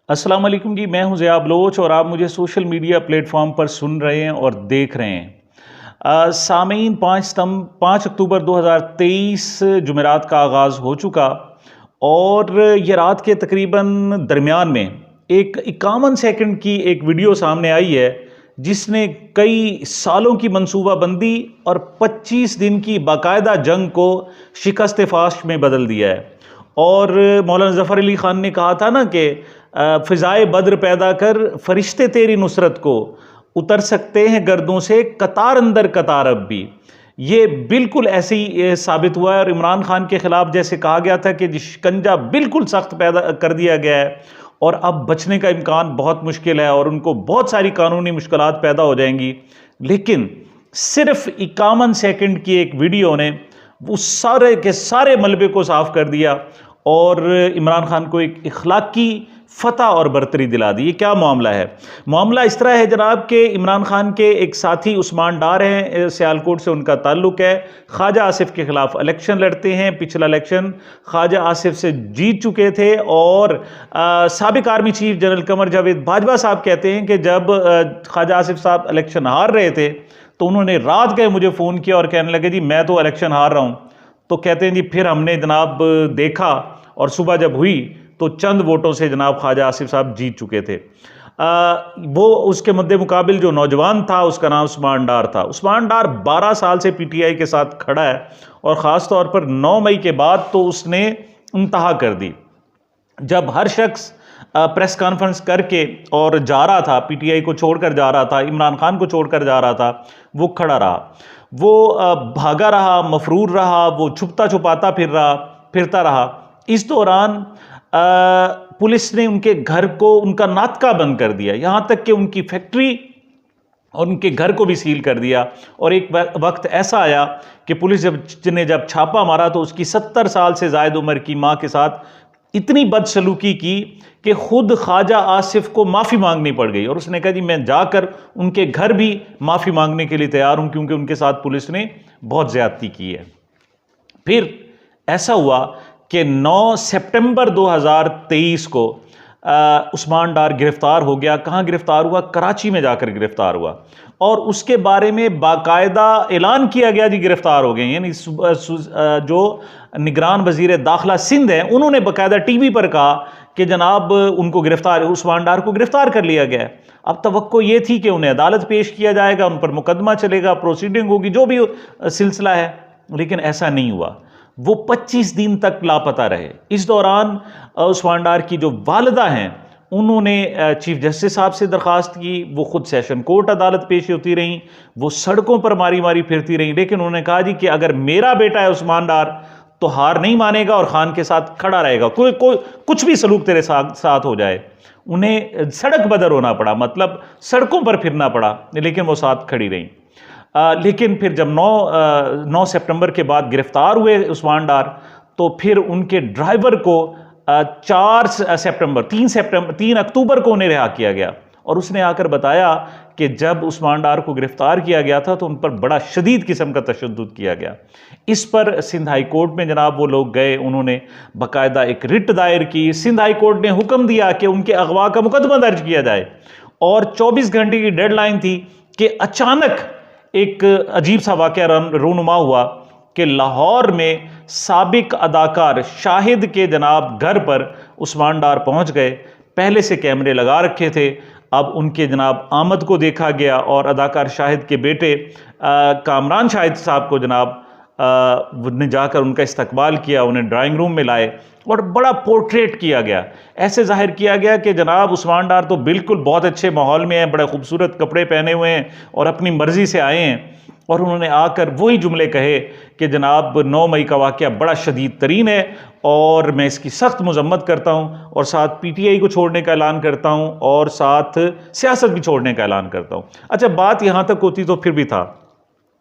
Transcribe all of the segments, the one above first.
अस्सलाम वालेकुम जी, मैं हूं ज़िया बलोच और आप मुझे सोशल मीडिया प्लेटफॉर्म पर सुन रहे हैं और देख रहे हैं। सामीन 5 अक्टूबर 2023 जुमेरात का आगाज़ हो चुका और ये रात के तकरीबन दरमियान में एक 51 सेकंड की एक वीडियो सामने आई है जिसने कई सालों की मंसूबाबंदी और 25 दिन की बाकायदा जंग को शिकस्त फाश में बदल दिया है। और मौलाना ज़फ़र अली ख़ान ने कहा था ना कि फ़िज़ाए बद्र पैदा कर फरिश्ते तेरी नुसरत को उतर सकते हैं गर्दों से कतार अंदर कतार अब भी। ये बिल्कुल ऐसे ही साबित हुआ है और इमरान खान के ख़िलाफ़ जैसे कहा गया था कि शिकंजा बिल्कुल सख्त पैदा कर दिया गया है और अब बचने का इम्कान बहुत मुश्किल है और उनको बहुत सारी कानूनी मुश्किलात पैदा हो जाएंगी। लेकिन सिर्फ 51 सेकंड की एक वीडियो ने उस सारे के सारे मलबे को साफ कर दिया और इमरान खान को एक इखलाकी फतह और बरतरी दिला दी। ये क्या मामला है? मामला इस तरह है जनाब कि इमरान खान के एक साथी उस्मान डार हैं, सियालकोट से उनका ताल्लुक है। ख्वाजा आसिफ के खिलाफ इलेक्शन लड़ते हैं। पिछला इलेक्शन ख्वाजा आसिफ से जीत चुके थे और साबिक army chief general Qamar Javed Bajwa साहब कहते हैं कि जब ख्वाजा आसिफ साहब इलेक्शन हार रहे थे तो उन्होंने रात गए मुझे फ़ोन किया और कहने लगे जी मैं तो इलेक्शन हार रहा हूँ। तो कहते हैं जी फिर हमने जनाब देखा और सुबह जब हुई तो चंद वोटों से जनाब ख्वाजा आसिफ साहब जीत चुके थे। वो उसके मद्दे मुकाबिल जो नौजवान था उसका नाम उस्मान डार था। उस्मान डार 12 साल से पीटीआई के साथ खड़ा है और ख़ास तौर पर 9 मई के बाद तो उसने इंतहा कर दी। जब हर शख्स प्रेस कॉन्फ्रेंस करके और जा रहा था, पीटीआई को छोड़कर जा रहा था, इमरान खान को छोड़कर जा रहा था, वो खड़ा रहा, वो भागा रहा, मफरूर रहा, वो छुपता छुपाता फिरता रहा। इस दौरान पुलिस ने उनके घर को उनका नातका बंद कर दिया, यहाँ तक कि उनकी फैक्ट्री और उनके घर को भी सील कर दिया। और एक वक्त ऐसा आया कि पुलिस ने जब छापा मारा तो उसकी 70 साल से ज़ायद उम्र की माँ के साथ इतनी बदसलूकी की कि खुद ख्वाजा आसिफ को माफ़ी मांगनी पड़ गई और उसने कहा जी मैं जाकर उनके घर भी माफ़ी मांगने के लिए तैयार हूँ क्योंकि उनके साथ पुलिस ने बहुत ज़्यादती की है। फिर ऐसा हुआ कि 9 सितंबर 2023 को उस्मान डार गिरफ्तार हो गया। कहाँ गिरफ्तार हुआ? कराची में जाकर गिरफ्तार हुआ और उसके बारे में बाकायदा ऐलान किया गया जी गिरफ्तार हो गए। यानी जो निगरान वजीर दाखिला सिंध है उन्होंने बाकायदा टीवी पर कहा कि जनाब उनको उस्मान डार को गिरफ्तार कर लिया गया है। अब तवक्को ये थी कि उन्हें अदालत पेश किया जाएगा, उन पर मुकदमा चलेगा, प्रोसीडिंग होगी, जो भी सिलसिला है, लेकिन ऐसा नहीं हुआ। वो 25 दिन तक लापता रहे। इस दौरान उस्मान डार की जो वालिदा हैं उन्होंने चीफ जस्टिस साहब से दरख्वास्त की, वो खुद सेशन कोर्ट अदालत पेश होती रहीं, वो सड़कों पर मारी मारी फिरती रहीं, लेकिन उन्होंने कहा जी कि अगर मेरा बेटा है उस्मान डार तो हार नहीं मानेगा और खान के साथ खड़ा रहेगा, कुछ भी सलूक तेरे साथ हो जाए। उन्हें सड़क बदर होना पड़ा, मतलब सड़कों पर फिरना पड़ा, लेकिन वो साथ खड़ी रहीं। लेकिन फिर जब 9 सितंबर के बाद गिरफ्तार हुए उस्मान डार तो फिर उनके ड्राइवर को 3 अक्टूबर को उन्हें रिहा किया गया और उसने आकर बताया कि जब उस्मान डार को गिरफ्तार किया गया था तो उन पर बड़ा शदीद किस्म का तशद्दुद किया गया। इस पर सिंध हाई कोर्ट में जनाब वो लोग गए, उन्होंने बाकायदा एक रिट दायर की। सिंध हाई कोर्ट ने हुक्म दिया कि उनके अगवा का मुकदमा दर्ज किया जाए और 24 घंटे की डेडलाइन थी कि अचानक एक अजीब सा वाक़या रूनुमा हुआ कि लाहौर में साबिक अदाकार शाहिद के जनाब घर पर उस्मान डार पहुंच गए। पहले से कैमरे लगा रखे थे, अब उनके जनाब आमद को देखा गया और अदाकार शाहिद के बेटे कामरान शाहिद साहब को जनाब ने जाकर उनका इस्तकबाल किया, उन्हें ड्राइंग रूम में लाए और बड़ा पोर्ट्रेट किया गया। ऐसे जाहिर किया गया कि जनाब उस्मान डार तो बिल्कुल बहुत अच्छे माहौल में हैं, बड़े खूबसूरत कपड़े पहने हुए हैं और अपनी मर्ज़ी से आए हैं। और उन्होंने आकर वही जुमले कहे कि जनाब 9 मई का वाक़या बड़ा शदीद तरीन है और मैं इसकी सख्त मजम्मत करता हूँ और साथ पीटीआई को छोड़ने का ऐलान करता हूँ और साथ सियासत भी छोड़ने का ऐलान करता हूँ। अच्छा, बात यहाँ तक होती तो फिर भी था,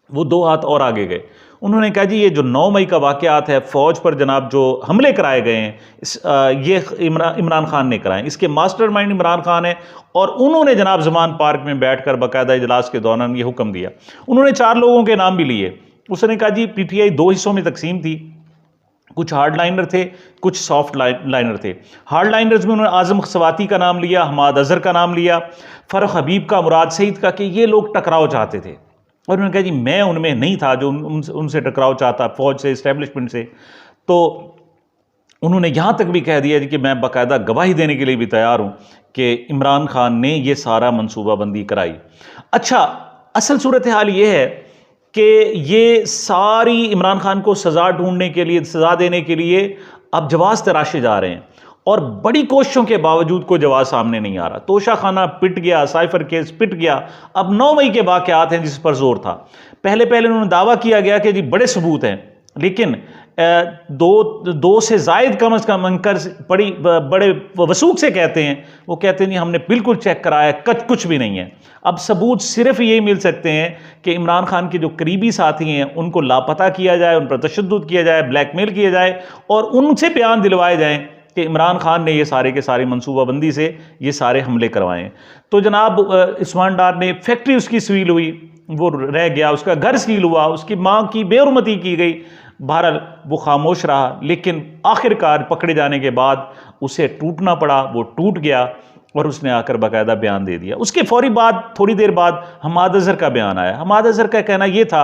वो 2 हाथ और आगे गए। उन्होंने कहा जी ये जो 9 मई का वाक़यात है, फ़ौज पर जनाब जो हमले कराए गए हैं ये इमरान खान ने कराए, इसके मास्टरमाइंड इमरान खान है। और उन्होंने जनाब ज़मान पार्क में बैठकर बाकायदा इजलास के दौरान ये हुक्म दिया। उन्होंने 4 लोगों के नाम भी लिए। उसने कहा जी पीटीआई 2 हिस्सों में तकसीम थी, कुछ हार्ड लाइनर थे, कुछ सॉफ्ट लाइनर थे। हार्ड लाइनर्स में उन्होंने आजम खसवाती का नाम लिया, हमाद अजहर का नाम लिया, फर्रुख हबीब का, मुराद सईद का, कि ये लोग टकराव चाहते थे। और उन्होंने कहा जी मैं उनमें नहीं था जो उनसे टकराव चाहता, फौज से, इस्टेब्लिशमेंट से। तो उन्होंने यहाँ तक भी कह दिया कि मैं बाकायदा गवाही देने के लिए भी तैयार हूँ कि इमरान खान ने ये सारा मनसूबाबंदी कराई। अच्छा, असल सूरत हाल ये है कि ये सारी इमरान खान को सज़ा ढूंढने के लिए, सज़ा देने के लिए अब जवाब तराशे जा रहे हैं, और बड़ी कोशिशों के बावजूद कोई जवाब सामने नहीं आ रहा। तोशा खाना पिट गया, साइफर केस पिट गया, अब 9 मई के वाक़यात हैं जिस पर जोर था। पहले उन्होंने दावा किया गया कि जी बड़े सबूत हैं, लेकिन दो से जायद कम अज़ कम अंकर बड़े वसूख से कहते हैं, वो कहते हैं नहीं हमने बिल्कुल चेक कराया, कुछ भी नहीं है। अब सबूत सिर्फ यही मिल सकते हैं कि इमरान खान के जो करीबी साथी हैं उनको लापता किया जाए, उन पर तशद्दुद किया जाए, ब्लैकमेल किया जाए, और उनसे बयान दिलवाए जाएं कि इमरान खान ने ये सारे के सारे मनसूबाबंदी से ये सारे हमले करवाएं। तो जनाब उस्मान डार ने फैक्ट्री उसकी सील हुई, वो रह गया, उसका घर सील हुआ, उसकी माँ की बेरुमती की गई, बहरहाल वो खामोश रहा, लेकिन आखिरकार पकड़े जाने के बाद उसे टूटना पड़ा, वो टूट गया और उसने आकर बाकायदा बयान दे दिया। उसके फौरी बाद, थोड़ी देर बाद, हमाद अजहर का बयान आया। हमाद अजहर का कहना यह था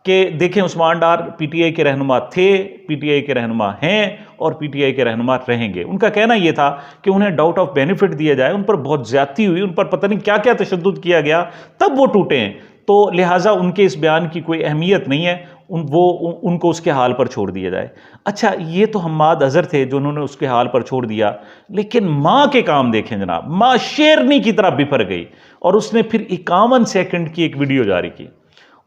कि देखें उस्मान डार पीटीआई के रहनुमा थे, पीटीआई के रहनुमा हैं और पीटीआई के रहनुमा रहेंगे। उनका कहना यह था कि उन्हें डाउट ऑफ बेनिफिट दिया जाए, उन पर बहुत ज्यादती हुई, उन पर पता नहीं क्या क्या तशद्दुद किया गया, तब वो टूटे हैं, तो लिहाजा उनके इस बयान की कोई अहमियत नहीं है, उनको उसके हाल पर छोड़ दिया जाए। अच्छा, ये तो हमाद अजहर थे जो उन्होंने उसके हाल पर छोड़ दिया, लेकिन माँ के काम देखें जनाब। माँ शेरनी की तरह बिफर गई और उसने फिर 51 सेकंड की एक वीडियो जारी की।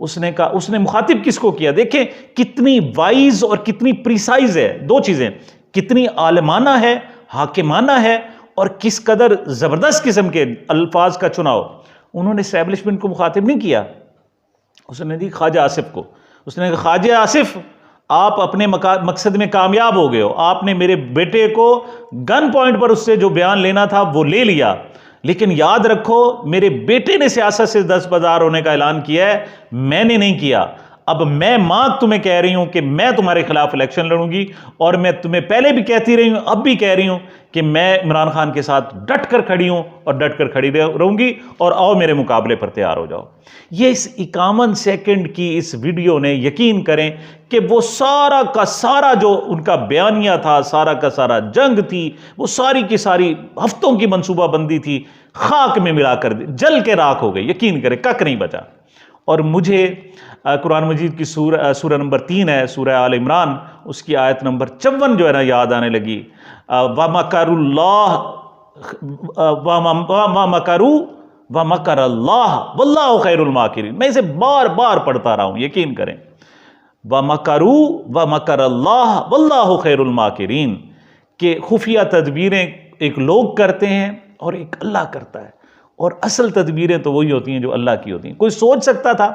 उसने कहा, उसने मुखातिब किसको किया, देखें कितनी वाइज और कितनी प्रिसाइज है। दो चीजें, कितनी आलमाना है, हाकिमाना है, और किस कदर जबरदस्त किस्म के अल्फाज का चुनाव। उन्होंने एस्टेब्लिशमेंट को मुखातिब नहीं किया, उसने दी ख्वाजा आसिफ को। उसने कहा ख्वाजा आसिफ, आप अपने मकसद में कामयाब हो गए हो, आपने मेरे बेटे को गन पॉइंट पर उससे जो बयान लेना था वो ले लिया, लेकिन याद रखो मेरे बेटे ने सियासत से दस्तबरदार होने का ऐलान किया है, मैंने नहीं किया। अब मैं मां तुम्हें कह रही हूं कि मैं तुम्हारे खिलाफ इलेक्शन लड़ूंगी, और मैं तुम्हें पहले भी कहती रही हूं, अब भी कह रही हूं कि मैं इमरान खान के साथ डट कर खड़ी हूं और डट कर खड़ी रहूंगी, और आओ मेरे मुकाबले पर तैयार हो जाओ। ये इस 51 सेकंड की इस वीडियो ने, यकीन करें कि वो सारा का सारा जो उनका बयानिया था, सारा का सारा जंग थी, वो सारी की सारी हफ्तों की मंसूबाबंदी थी, खाक में मिलाकर जल के राख हो गई। यकीन करें कक नहीं बचा। और मुझे कुरान मजीद की सूरह नंबर 3 है, सूरह आल इमरान, उसकी आयत नंबर 54 जो है ना याद आने लगी। वमकरुल्लाह वमकरू वमकरल्लाह वल्लाहु खैरुल माकिरीन। मैं इसे बार बार पढ़ता रहा हूं, यकीन करें। वमकरू वमकरल्लाह वल्लाहु खैरुल माकिरीन, के खुफिया तदबीरें एक लोग करते हैं और एक अल्लाह करता है, और असल तदबीरें तो वही होती हैं जो अल्लाह की होती हैं। कोई सोच सकता था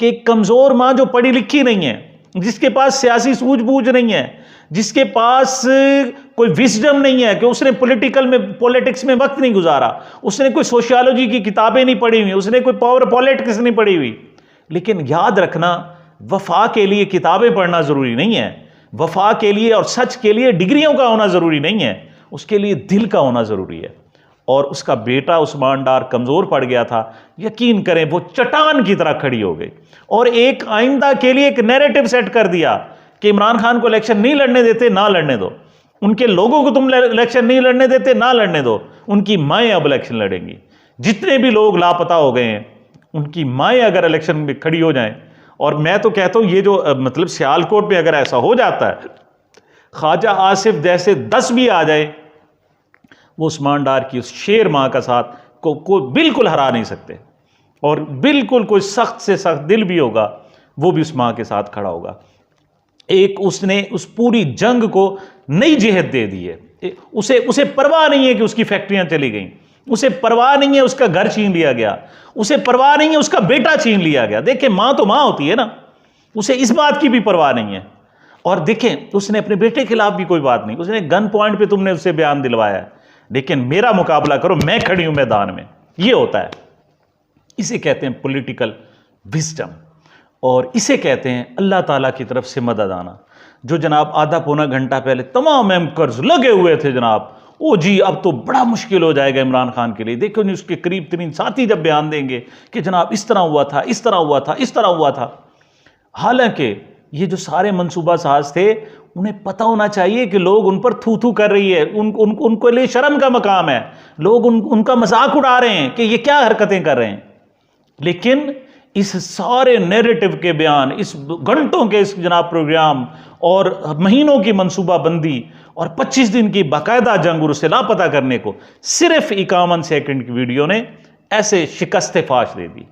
कि एक कमज़ोर माँ जो पढ़ी लिखी नहीं है, जिसके पास सियासी सूझबूझ नहीं है, जिसके पास कोई विजडम नहीं है, कि उसने पॉलिटिक्स में वक्त नहीं गुजारा, उसने कोई सोशियोलॉजी की किताबें नहीं पढ़ी हुई, उसने कोई पावर पॉलिटिक्स नहीं पढ़ी हुई। लेकिन याद रखना, वफा के लिए किताबें पढ़ना ज़रूरी नहीं है, वफा के लिए और सच के लिए डिग्रियों का होना ज़रूरी नहीं है, उसके लिए दिल का होना ज़रूरी है। और उसका बेटा उस्मान डार कमज़ोर पड़ गया था, यकीन करें वो चट्टान की तरह खड़ी हो गई, और एक आइंदा के लिए एक नैरेटिव सेट कर दिया कि इमरान खान को इलेक्शन नहीं लड़ने देते, ना लड़ने दो, उनके लोगों को तुम इलेक्शन नहीं लड़ने देते, ना लड़ने दो, उनकी माएँ अब इलेक्शन लड़ेंगी। जितने भी लोग लापता हो गए हैं, उनकी माएँ अगर इलेक्शन में खड़ी हो जाएं, और मैं तो कहता हूँ ये जो मतलब सियालकोट में अगर ऐसा हो जाता है, ख्वाजा आसिफ जैसे 10 भी आ जाए, वो उस्मान डार की उस शेर माँ का साथ को बिल्कुल हरा नहीं सकते, और बिल्कुल कोई सख्त से सख्त दिल भी होगा वो भी उस माँ के साथ खड़ा होगा। एक उसने उस पूरी जंग को नई जिहत दे दी है। उसे परवाह नहीं है कि उसकी फैक्ट्रियां चली गई, उसे परवाह नहीं है उसका घर छीन लिया गया, उसे परवाह नहीं है उसका बेटा छीन लिया गया। देखें माँ तो माँ होती है ना, उसे इस बात की भी परवाह नहीं है। और देखें उसने अपने बेटे के खिलाफ भी कोई बात नहीं, उसने गन पॉइंट पे तुमने उससे बयान दिलवाया है, लेकिन मेरा मुकाबला करो, मैं खड़ी हूं मैदान में। ये होता है, इसे कहते हैं पॉलिटिकल विजडम, और इसे कहते हैं अल्लाह ताला की तरफ से मदद आना। जो जनाब आधा पौना घंटा पहले तमाम एंकर्स लगे हुए थे जनाब, ओ जी अब तो बड़ा मुश्किल हो जाएगा इमरान खान के लिए, देखो नहीं उसके करीब तरीन साथी जब बयान देंगे कि जनाब इस तरह हुआ था, इस तरह हुआ था, इस तरह हुआ था। हालांकि ये जो सारे मंसूबा साज थे, उन्हें पता होना चाहिए कि लोग उन पर थू थू कर रही है, उनको लिए शर्म का मकाम है, लोग उनका मजाक उड़ा रहे हैं कि ये क्या हरकतें कर रहे हैं। लेकिन इस सारे नैरेटिव के बयान, इस घंटों के इस जनाब प्रोग्राम और महीनों की मंसूबाबंदी और 25 दिन की बाकायदा जंग और उसे लापता करने को सिर्फ 51 सेकंड की वीडियो ने ऐसे शिकस्त फाश दे दी।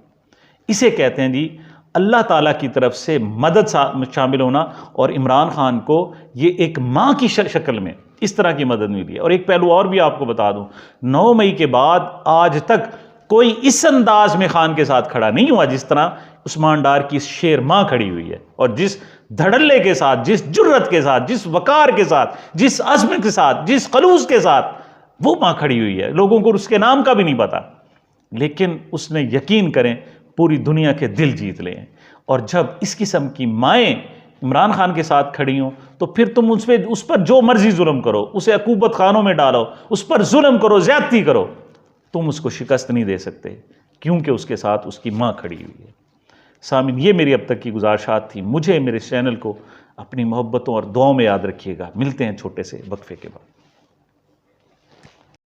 इसे कहते हैं जी अल्लाह ताला की तरफ से मदद शामिल होना, और इमरान खान को ये एक माँ की शक्ल में इस तरह की मदद मिली है। और एक पहलू और भी आपको बता दूं, 9 मई के बाद आज तक कोई इस अंदाज में खान के साथ खड़ा नहीं हुआ जिस तरह उस्मान डार की शेर माँ खड़ी हुई है, और जिस धड़ल्ले के साथ, जिस जुर्रत के साथ, जिस वकार के साथ, जिस अज़्म के साथ, जिस खलूस के साथ वो माँ खड़ी हुई है। लोगों को उसके नाम का भी नहीं पता, लेकिन उसने यकीन करें पूरी दुनिया के दिल जीत लिए। और जब इस किस्म की माएँ इमरान खान के साथ खड़ी हों तो फिर तुम उस पर जो मर्जी जुल्म करो, उसे अकूबत खानों में डालो, उस पर जुल्म करो, ज्यादती करो, तुम उसको शिकस्त नहीं दे सकते, क्योंकि उसके साथ उसकी माँ खड़ी हुई है। सामिन, ये मेरी अब तक की गुजारिशात थी। मुझे, मेरे चैनल को अपनी मोहब्बतों और दुआओं में याद रखिएगा। मिलते हैं छोटे से वक्फे के बाद।